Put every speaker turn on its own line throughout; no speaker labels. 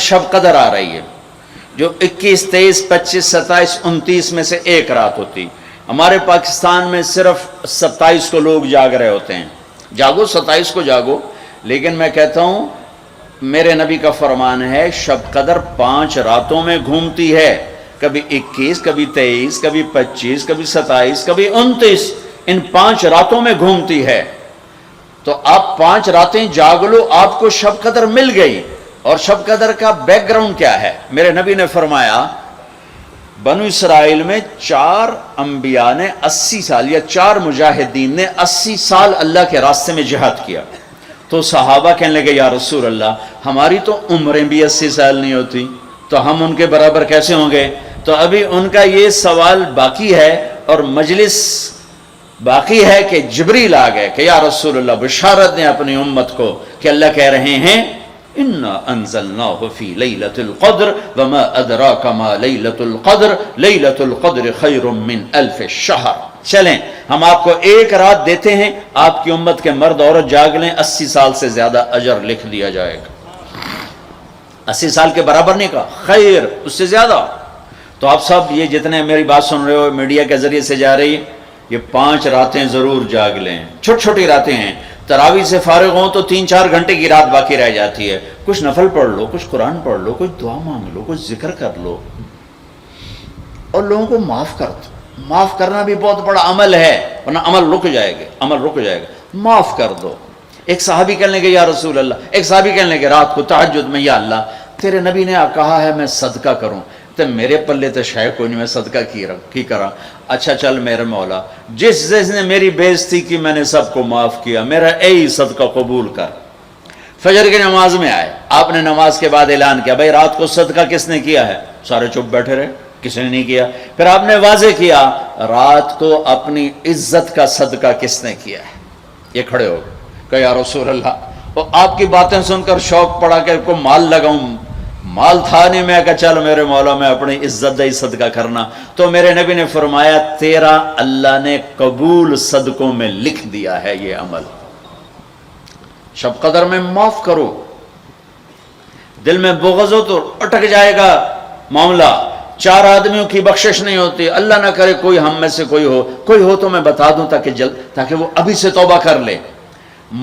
شب قدر آ رہی ہے جو 21 23 25 27 29 میں سے ایک رات ہوتی. ہمارے پاکستان میں صرف 27 کو لوگ جاگ رہے ہوتے ہیں. جاگو 27 کو جاگو، لیکن میں کہتا ہوں میرے نبی کا فرمان ہے شب قدر 5 راتوں میں گھومتی ہے، کبھی 21 کبھی 23 کبھی 25 کبھی 27 کبھی 29، ان 5 راتوں میں گھومتی ہے. تو آپ 5 راتیں جاگ لو، آپ کو شب قدر مل گئی. اور شب قدر کا بیک گراؤنڈ کیا ہے؟ میرے نبی نے فرمایا بنو اسرائیل میں 4 انبیاء نے 80 سال یا 4 مجاہدین نے 80 سال اللہ کے راستے میں جہاد کیا. تو صحابہ کہنے لگے یا رسول اللہ ہماری تو عمریں بھی 80 سال نہیں ہوتی، تو ہم ان کے برابر کیسے ہوں گے؟ تو ابھی ان کا یہ سوال باقی ہے اور مجلس باقی ہے کہ جبریل آ گئے کہ یا رسول اللہ بشارت دیں اپنی امت کو کہ اللہ کہہ رہے ہیں اِنَّا أَنزَلْنَاهُ فِي لَيْلَةِ الْقَدْرِ وَمَا أَدْرَاكَ مَا لَيْلَةُ الْقَدْرِ لَيْلَةُ الْقَدْرِ خَيْرٌ مِّنْ أَلْفِ الشَّهْرِ. چلیں ہم آپ کو ایک رات دیتے ہیں، آپ کی امت کے مرد عورت جاگ لیں، 80 سال سے زیادہ اجر لکھ دیا جائے گا. 80 سال کے برابر نہیں کہا، خیر اس سے زیادہ. تو آپ سب یہ جتنے میری بات سن رہے ہو میڈیا کے ذریعے سے جا رہی، یہ 5 راتیں ضرور جاگ لیں. چھوٹی چھوٹی راتیں ہیں، تراویح سے فارغ ہوں تو 3-4 گھنٹے کی رات باقی رہ جاتی ہے. کچھ نفل پڑھ لو، کچھ قرآن پڑھ لو، کچھ دعا مانگ لو، کچھ ذکر کر لو، اور لوگوں کو معاف کر دو. معاف کرنا بھی بہت بڑا عمل ہے، ورنہ عمل رک جائے گا، عمل رک جائے گا. معاف کر دو. ایک صحابی کہنے لگے یا رسول اللہ، ایک صحابی کہنے لگے رات کو تہجد میں یا اللہ تیرے نبی نے کہا ہے میں صدقہ کروں، تو میرے پلے تو شے کوئی نہیں، میں صدقہ کی کرا. اچھا چل میرے مولا جس نے میری بے عزتی کی میں نے سب کو معاف کیا، میرا یہی صدقہ قبول کر. فجر کی نماز میں آئے، آپ نے نماز کے بعد اعلان کیا بھائی رات کو صدقہ کس نے کیا ہے؟ سارے چپ بیٹھے رہے، کسی نے نہیں کیا. پھر آپ نے واضح کیا رات کو اپنی عزت کا صدقہ کس نے کیا ہے؟ یہ کھڑے ہو کہ یا رسول اللہ، اور آپ کی باتیں سن کر شوق پڑا کہ کو مال لگاؤں. مال تھا نہیں، میں کہا چل میرے مولا میں اپنی عزت دہی صدقہ کرنا. تو میرے نبی نے فرمایا تیرا اللہ نے قبول صدقوں میں لکھ دیا ہے یہ عمل. شب قدر میں معاف کرو. دل میں بغض ہو تو اٹک جائے گا معاملہ. 4 آدمیوں کی بخشش نہیں ہوتی. اللہ نہ کرے کوئی ہم میں سے کوئی ہو تو میں بتا دوں تاکہ وہ ابھی سے توبہ کر لے.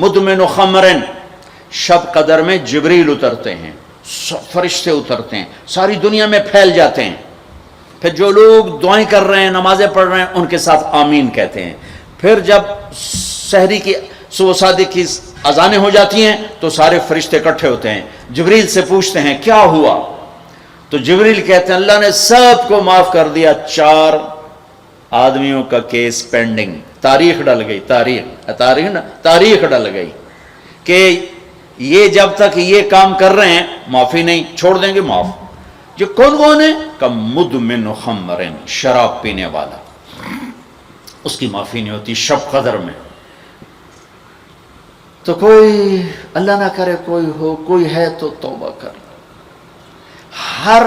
مدمن خمرن، شب قدر میں جبریل اترتے ہیں، فرشتے اترتے ہیں، ساری دنیا میں پھیل جاتے ہیں. پھر جو لوگ دعائیں کر رہے ہیں نمازیں پڑھ رہے ہیں ان کے ساتھ آمین کہتے ہیں. پھر جب سحری کی صبح صادق کی اذانیں ہو جاتی ہیں تو سارے فرشتے اکٹھے ہوتے ہیں، جبریل سے پوچھتے ہیں کیا ہوا؟ تو جبریل کہتے ہیں اللہ نے سب کو معاف کر دیا، 4 آدمیوں کا کیس پینڈنگ. تاریخ ڈل گئی، تاریخ ڈل گئی کہ یہ جب تک یہ کام کر رہے ہیں معافی نہیں، چھوڑ دیں گے معاف. جو کون ہے کہ مدمن خمرن، شراب پینے والا، اس کی معافی نہیں ہوتی شب قدر میں. تو کوئی اللہ نہ کرے کوئی ہے تو توبہ کر. ہر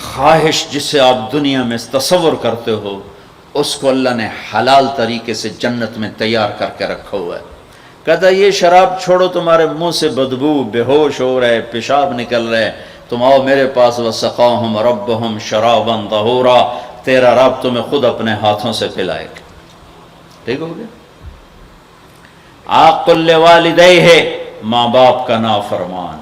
خواہش جسے آپ دنیا میں تصور کرتے ہو اس کو اللہ نے حلال طریقے سے جنت میں تیار کر کے رکھا ہوا ہے. کہتا یہ شراب چھوڑو، تمہارے منہ سے بدبو، بے ہوش ہو رہے، پیشاب نکل رہے، تم آؤ میرے پاس. وَسَقَاهُمْ رَبُّهُمْ شَرَابًا طَهُورًا، تیرا رب تمہیں خود اپنے ہاتھوں سے پلائے گا. ٹھیک ہو گیا؟ عَاقٌ لِوَالِدَيْهِ، ماں باپ کا نافرمان.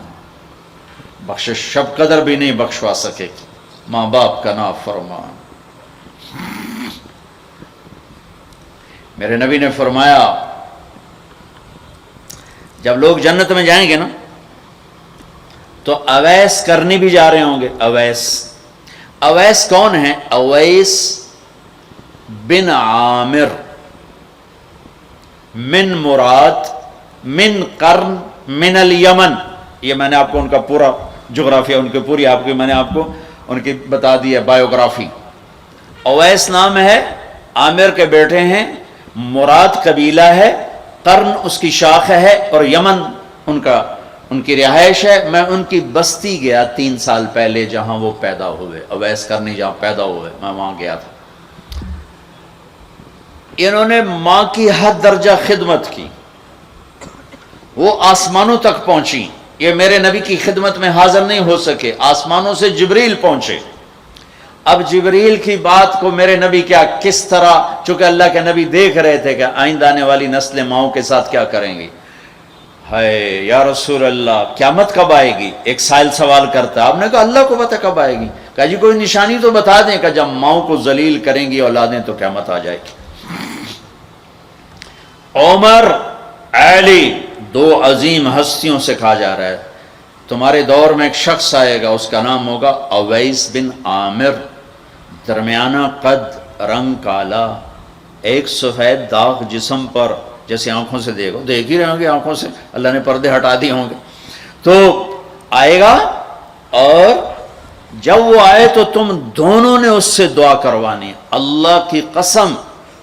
بخشش شب قدر بھی نہیں بخشوا سکے گی، ماں باپ کا نافرمان. میرے نبی نے فرمایا جب لوگ جنت میں جائیں گے نا تو اویس کرنی بھی جا رہے ہوں گے. اویس کون ہیں؟ اویس بن عامر من مراد من قرن من الیمن. یہ میں نے آپ کو ان کا پورا جغرافیہ، ان کی پوری آپ کی میں نے آپ کو ان کی بتا دی ہے بایوگرافی. اویس نام ہے، عامر کے بیٹے ہیں، مراد قبیلہ ہے، قرن اس کی شاخ ہے، اور یمن ان کی رہائش ہے. میں ان کی بستی گیا 3 سال پہلے جہاں وہ پیدا ہوئے، اویس کرنی جہاں پیدا ہوئے، میں وہاں گیا تھا. انہوں نے ماں کی حد درجہ خدمت کی. وہ آسمانوں تک پہنچی. یہ میرے نبی کی خدمت میں حاضر نہیں ہو سکے, آسمانوں سے جبریل پہنچے. اب جبریل کی بات کو میرے نبی کیا کس طرح, چونکہ اللہ کے نبی دیکھ رہے تھے کہ آئندہ آنے والی نسلیں ماؤں کے ساتھ کیا کریں گی. ہے یا رسول اللہ قیامت کب آئے گی؟ ایک سائل سوال کرتا ہے. آپ نے کہا اللہ کو پتہ کب آئے گی. کہا جی کوئی نشانی تو بتا دیں کہ جب ماؤں کو ذلیل کریں گی اولادیں تو قیامت آ جائے گی. عمر علی دو عظیم ہستیوں سے کہا جا رہا ہے تمہارے دور میں ایک شخص آئے گا, اس کا نام ہوگا اویس بن عامر, درمیانہ قد, رنگ کالا, ایک سفید داغ جسم پر, جیسے آنکھوں سے دیکھ ہی رہے ہوں گے, آنکھوں سے اللہ نے پردے ہٹا دیے ہوں گے. تو آئے گا اور جب وہ آئے تو تم دونوں نے اس سے دعا کروانی. اللہ کی قسم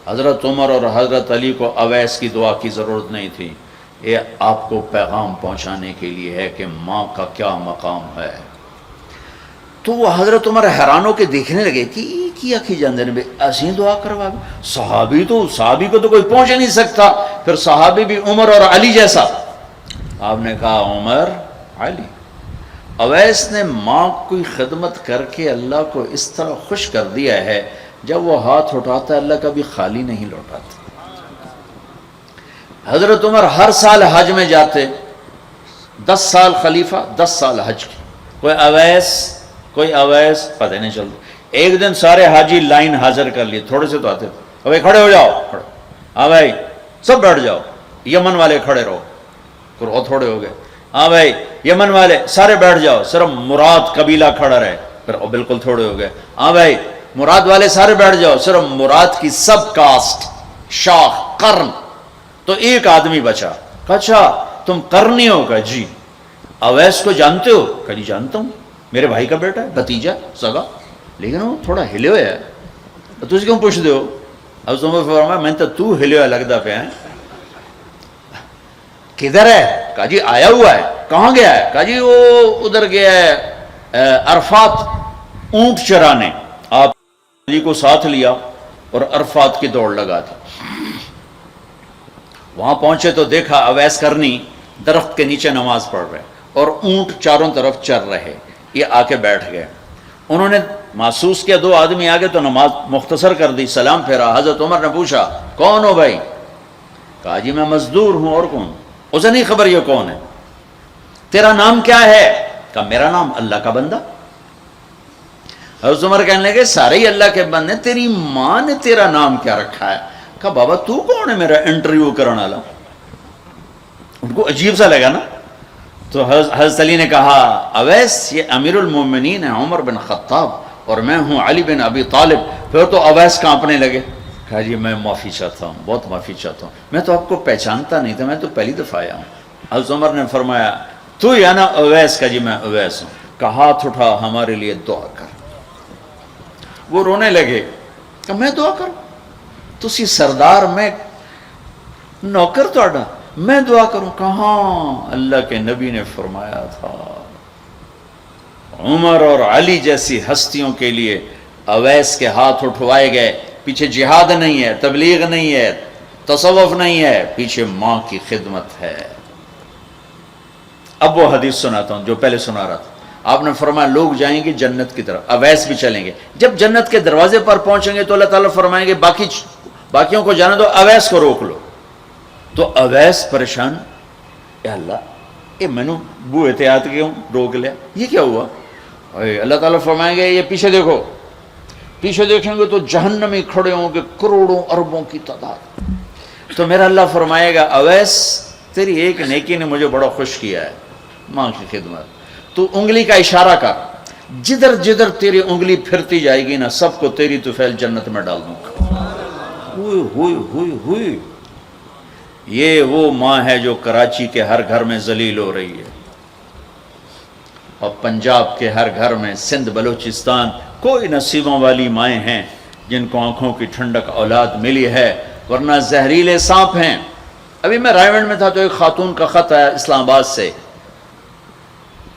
حضرت عمر اور حضرت علی کو اویس کی دعا کی ضرورت نہیں تھی. یہ آپ کو پیغام پہنچانے کے لیے ہے کہ ماں کا کیا مقام ہے. تو وہ حضرت عمر حیران ہو کے دیکھنے لگے کہ کیا کی جاندے نے ایسی دعا کروا. صحابی کو تو کوئی پہنچ نہیں سکتا, پھر صحابی بھی عمر اور علی جیسا. آپ نے کہا عمر علی. اویس نے ماں کی خدمت کر کے اللہ کو اس طرح خوش کر دیا ہے, جب وہ ہاتھ اٹھاتا ہے اللہ کبھی خالی نہیں لوٹاتا. حضرت عمر ہر سال حج میں جاتے, 10 سال خلیفہ 10 سال حج کی. کوئی اویس پتہ نہیں چلتا. ایک دن سارے حاجی لائن حاضر کر لیے, تھوڑے سے تو آتے تھے. بھائی کھڑے ہو جاؤ, ہاں بھائی سب بیٹھ جاؤ. یمن والے کھڑے رہو, پھر اور تھوڑے ہو گئے. ہاں بھائی یمن والے سارے بیٹھ جاؤ, صرف مراد قبیلہ کھڑا رہے, پھر بالکل تھوڑے ہو گئے. ہاں بھائی مراد والے سارے بیٹھ جاؤ, صرف مراد کی سب کاسٹ, شاخ, قرن, تو ایک آدمی بچا. اچھا تم قرنی ہو؟ کہا جی. اویس کو جانتے ہو؟ کہا جی جانتا ہوں, میرے بھائی کا بیٹا ہے, بھتیجا سگا, لیکن وہ تھوڑا ہلے ہوئے ہے, تجھے کیوں پوچھ دے ہو؟ اب تمہیں فرمایا میں تو ہلے ہوئے لگتا پہ ہیں. کدھر ہے؟ کہا جی آیا ہوا ہے. کہاں گیا ہے؟ کہا جی وہ ادھر گیا ہے عرفات اونٹ چرانے. آپ علی کو ساتھ لیا اور عرفات کی دوڑ لگا دی. وہاں پہنچے تو دیکھا اویس کرنی درخت کے نیچے نماز پڑھ رہے اور اونٹ چاروں طرف چر رہے. یہ آ کے بیٹھ گئے. انہوں نے محسوس کیا 2 آدمی آ گئے تو نماز مختصر کر دی, سلام پھیرا. حضرت عمر نے پوچھا کون ہو بھائی؟ کہا جی میں مزدور ہوں. اور کون؟ اسے نہیں خبر یہ کون ہے. تیرا نام کیا ہے؟ کہا میرا نام اللہ کا بندہ. حضرت عمر کہنے لگے سارے ہی اللہ کے بندے, تیری ماں نے تیرا نام کیا رکھا ہے؟ کہا بابا تو کون ہے میرا انٹرویو کرنے والا؟ ان کو عجیب سا لگا نا. تو حضرت علی نے کہا اویس یہ امیر المومنین ہے عمر بن خطاب اور میں ہوں علی بن ابی طالب. پھر تو اویس کانپنے لگے. کہا جی میں معافی چاہتا ہوں, بہت معافی چاہتا ہوں, میں تو آپ کو پہچانتا نہیں تھا, میں تو پہلی دفعہ آیا ہوں. حضرت عمر نے فرمایا تو یا نا اویس؟ کا جی میں اویس ہوں. کہا ہاتھ اٹھا ہمارے لیے دعا کر. وہ رونے لگے. کہ میں دعا کروں؟ تسی سردار, میں نوکر تہاڈا, میں دعا کروں؟ کہاں اللہ کے نبی نے فرمایا تھا عمر اور علی جیسی ہستیوں کے لیے اویس کے ہاتھ اٹھوائے گئے. پیچھے جہاد نہیں ہے, تبلیغ نہیں ہے, تصوف نہیں ہے, پیچھے ماں کی خدمت ہے. اب وہ حدیث سناتا ہوں جو پہلے سنا رہا تھا. آپ نے فرمایا لوگ جائیں گے جنت کی طرف, اویس بھی چلیں گے. جب جنت کے دروازے پر پہنچیں گے تو اللہ تعالیٰ فرمائیں گے باقیوں کو جانے دو, اویس کو روک لو. تو اویس پریشان, اے اللہ یہ میں نے بو احتیاط کیوں روک لیا, یہ کیا ہوا؟ اللہ تعالیٰ فرمائیں گے یہ پیچھے دیکھو. پیچھے دیکھیں گے تو جہنمی کھڑے ہوں گے کروڑوں اربوں کی تعداد. تو میرا اللہ فرمائے گا اویس تیری ایک نیکی نے مجھے بڑا خوش کیا ہے, ماں کی خدمت. تو انگلی کا اشارہ کر, جدھر جدھر تیری انگلی پھرتی جائے گی نا سب کو تیری طفیل جنت میں ڈال دوں گا. ہوئی یہ وہ ماں ہے جو کراچی کے ہر گھر میں ذلیل ہو رہی ہے, اور پنجاب کے ہر گھر میں, سندھ بلوچستان, کوئی نصیبوں والی مائیں ہیں جن کو آنکھوں کی ٹھنڈک اولاد ملی ہے, ورنہ زہریلے سانپ ہیں. ابھی میں رائے گنج میں تھا تو ایک خاتون کا خط آیا اسلام آباد سے,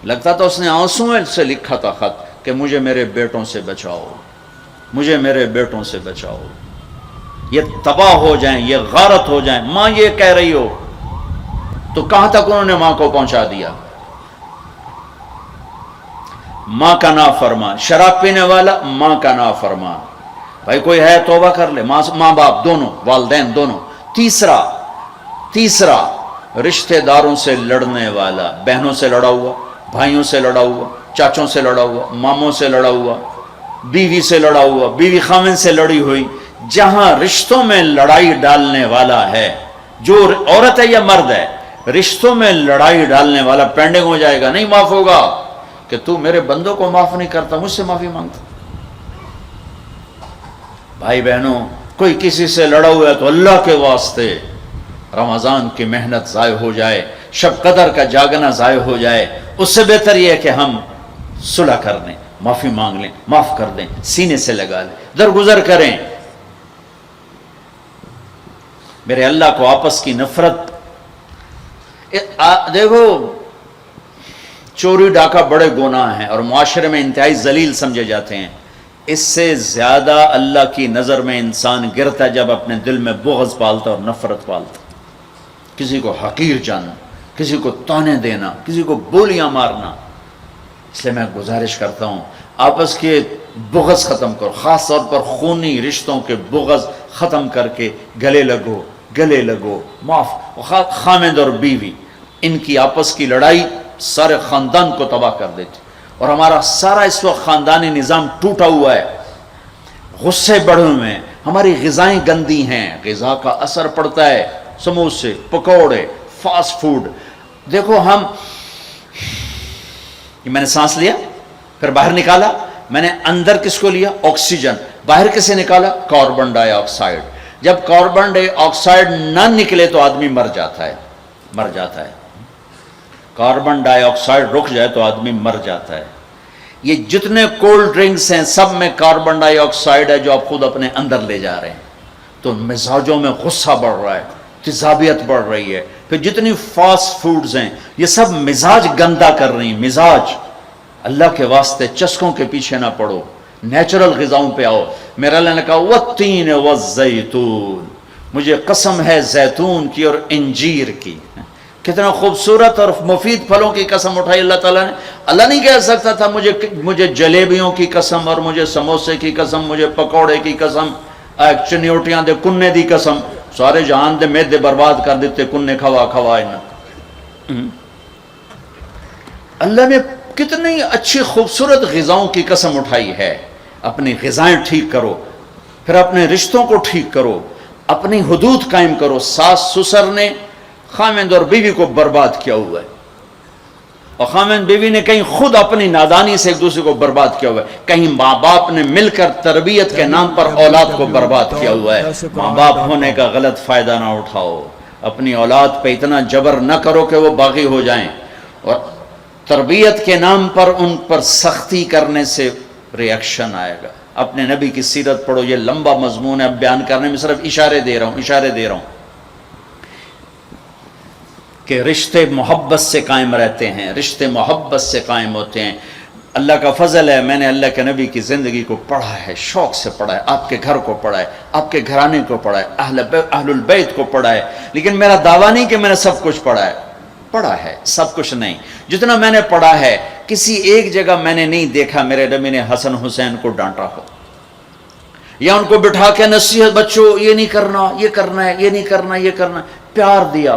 لگتا تھا اس نے آنسوؤں سے لکھا تھا خط کہ مجھے میرے بیٹوں سے بچاؤ, مجھے میرے بیٹوں سے بچاؤ, یہ تباہ ہو جائیں, یہ غارت ہو جائیں. ماں یہ کہہ رہی ہو تو کہاں تک انہوں نے ماں کو پہنچا دیا؟ ماں کا نافرمان، شراب پینے والا ماں کا نافرمان. بھائی کوئی ہے توبہ کر لے. ماں باپ دونوں، والدین دونوں. تیسرا رشتہ داروں سے لڑنے والا، بہنوں سے لڑا ہوا، بھائیوں سے لڑا ہوا، چاچوں سے لڑا ہوا، ماموں سے لڑا ہوا، بیوی سے لڑا ہوا، بیوی خاوند سے لڑی ہوئی. جہاں رشتوں میں لڑائی ڈالنے والا ہے، جو عورت ہے یا مرد ہے، رشتوں میں لڑائی ڈالنے والا پینڈنگ ہو جائے گا، نہیں معاف ہوگا. کہ تو میرے بندوں کو معاف نہیں کرتا، مجھ سے معافی مانگتا. بھائی بہنوں، کوئی کسی سے لڑا ہوا ہے تو اللہ کے واسطے رمضان کی محنت ضائع ہو جائے، شب قدر کا جاگنا ضائع ہو جائے، اس سے بہتر یہ ہے کہ ہم صلح کر لیں، معافی مانگ لیں، معاف کر دیں، سینے سے لگا لیں، درگزر کریں. میرے اللہ کو آپس کی نفرت. دیکھو، چوری ڈاکہ بڑے گناہ ہیں اور معاشرے میں انتہائی ذلیل سمجھے جاتے ہیں. اس سے زیادہ اللہ کی نظر میں انسان گرتا ہے جب اپنے دل میں بغض پالتا اور نفرت پالتا. کسی کو حقیر جاننا، کسی کو طعنے دینا، کسی کو بولیاں مارنا. اس لیے میں گزارش کرتا ہوں آپس کے بغض ختم کرو، خاص طور پر خونی رشتوں کے بغض ختم کر کے گلے لگو، معاف. خامد اور بیوی، ان کی آپس کی لڑائی سارے خاندان کو تباہ کر دیتی، اور ہمارا سارا اس وقت خاندانی نظام ٹوٹا ہوا ہے، غصے بڑھے ہوئے ہیں، ہماری غذائیں گندی ہیں، غذا کا اثر پڑتا ہے، سموسے، پکوڑے، فاسٹ فوڈ. دیکھو میں نے سانس لیا، پھر باہر نکالا، میں نے اندر کس کو لیا؟ آکسیجن. باہر کسے نکالا؟ کاربن ڈائی آکسائڈ. جب کاربن ڈائی آکسائڈ نہ نکلے تو آدمی مر جاتا ہے. کاربن ڈائی آکسائڈ رک جائے تو آدمی مر جاتا ہے. یہ جتنے کولڈ ڈرنکس ہیں سب میں کاربن ڈائی آکسائڈ ہے جو آپ خود اپنے اندر لے جا رہے ہیں. تو مزاجوں میں غصہ بڑھ رہا ہے، تیزابیت بڑھ رہی ہے. پھر جتنی فاسٹ فوڈز ہیں یہ سب مزاج گندا کر رہی ہیں. مزاج، اللہ کے واسطے چسکوں کے پیچھے نہ پڑو، نیچرل غذاؤں پہ آؤ. میرا اللہ نے کہا والتین والزیتون، مجھے قسم ہے زیتون کی اور انجیر کی. کتنا خوبصورت اور مفید پھلوں کی قسم اٹھائی اللہ تعالیٰ نے. اللہ نہیں کہہ سکتا تھا مجھے جلیبیوں کی قسم اور مجھے سموسے کی قسم، مجھے پکوڑے کی قسم، چنیوٹیاں دے کنے دی قسم. سارے جہان دے میدے برباد کر دیتے کنے کھوا. اللہ نے کتنی اچھی خوبصورت غذاؤں کی قسم اٹھائی ہے. اپنی غذائیں ٹھیک کرو، پھر اپنے رشتوں کو ٹھیک کرو، اپنی حدود قائم کرو. ساس سسر نے خامند اور بیوی کو برباد کیا ہوا ہے، اور خامند بیوی نے کہیں خود اپنی نادانی سے ایک دوسرے کو برباد کیا ہوا ہے، کہیں ماں باپ نے مل کر تربیت کے نام پر اولاد کو برباد کیا ہوا ہے. ماں باپ ہونے کا غلط فائدہ نہ اٹھاؤ، اپنی اولاد پہ اتنا جبر نہ کرو کہ وہ باغی ہو جائیں، اور تربیت کے نام پر ان پر سختی کرنے سے ریاکشن آئے گا. اپنے نبی کی سیرت پڑھو. یہ لمبا مضمون ہے، اب بیان کرنے میں صرف اشارے دے رہا ہوں کہ رشتے محبت سے قائم رہتے ہیں، رشتے محبت سے قائم ہوتے ہیں. اللہ کا فضل ہے، میں نے اللہ کے نبی کی زندگی کو پڑھا ہے، شوق سے پڑھا ہے، آپ کے گھر کو پڑھا ہے، آپ کے گھرانے کو پڑھا ہے، اہل البیت کو پڑھا ہے. لیکن میرا دعویٰ نہیں کہ میں نے سب کچھ پڑھا ہے، سب کچھ نہیں. جتنا میں نے پڑھا ہے کسی ایک جگہ میں نے نہیں دیکھا میرے نبی نے حسن حسین کو ڈانٹا ہو، یا ان کو بٹھا کے نصیحت، بچوں یہ نہیں کرنا، یہ کرنا ہے، یہ نہیں کرنا، یہ کرنا. پیار دیا.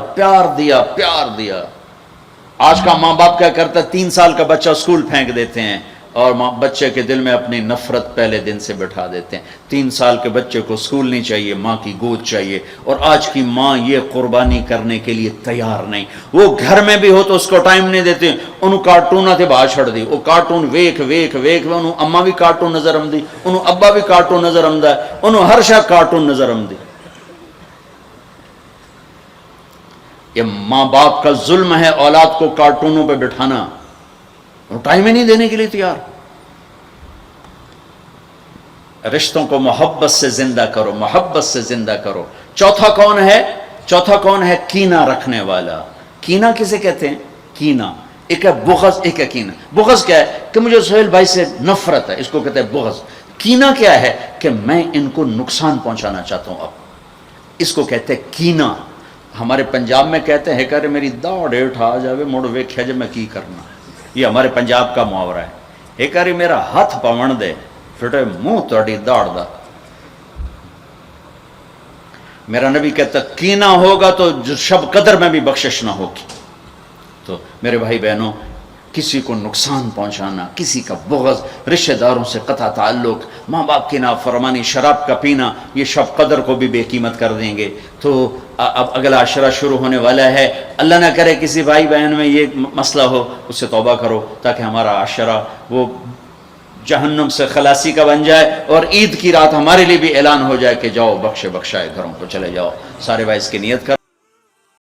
آج کا ماں باپ کیا کرتا ہے؟ 3 سال کا بچہ اسکول پھینک دیتے ہیں اور بچے کے دل میں اپنی نفرت پہلے دن سے بٹھا دیتے ہیں. 3 سال کے بچے کو اسکول نہیں چاہیے، ماں کی گود چاہیے. اور آج کی ماں یہ قربانی کرنے کے لیے تیار نہیں. وہ گھر میں بھی ہو تو اس کو ٹائم نہیں دیتے. انہوں کارٹون تھے باہر چھڑ دی، وہ کارٹون ویک انہوں اما بھی کارٹون نظر آمدی، انہوں ابا بھی کارٹون نظر آمدہ، انہوں ہر شاہ کارٹون نظر آمدی. یہ ماں باپ کا ظلم ہے اولاد کو کارٹونوں پہ بٹھانا. وہ ٹائم ہی نہیں دینے کے لیے تیار. رشتوں کو محبت سے زندہ کرو. چوتھا کون ہے؟ کینہ رکھنے والا. کینہ کسے کہتے ہیں؟ کینہ ایک ہے بغض، ایک ہے کینہ. بغض کیا ہے؟ کہ مجھے سہیل بھائی سے نفرت ہے، اس کو کہتے ہیں بغض. کینہ کیا ہے؟ کہ میں ان کو نقصان پہنچانا چاہتا ہوں. اب اس کو کہتے ہیں کینہ. ہمارے پنجاب میں کہتے ہیں کہ میری داڑ اٹھا جاوے مڑ ویکھیا جے میں کی کرنا. یہ ہمارے پنجاب کا محاورہ ہے. ایک باری میرا ہاتھ پون دے پھٹے منہ تہاڈی داڑ دا. میرا نبی کہتا کینہ ہوگا تو شب قدر میں بھی بخشش نہ ہوگی. تو میرے بھائی بہنوں، کسی کو نقصان پہنچانا، کسی کا بغض، رشتہ داروں سے قطع تعلق، ماں باپ کی نافرمانی، شراب کا پینا، یہ شب قدر کو بھی بے قیمت کر دیں گے. تو اب اگلا عشرہ شروع ہونے والا ہے. اللہ نہ کرے کسی بھائی بہن میں یہ مسئلہ ہو، اس سے توبہ کرو تاکہ ہمارا عشرہ وہ جہنم سے خلاصی کا بن جائے، اور عید کی رات ہمارے لیے بھی اعلان ہو جائے کہ جاؤ بخشے بخشائے گھروں کو چلے جاؤ. سارے بھائی اس کی نیت کر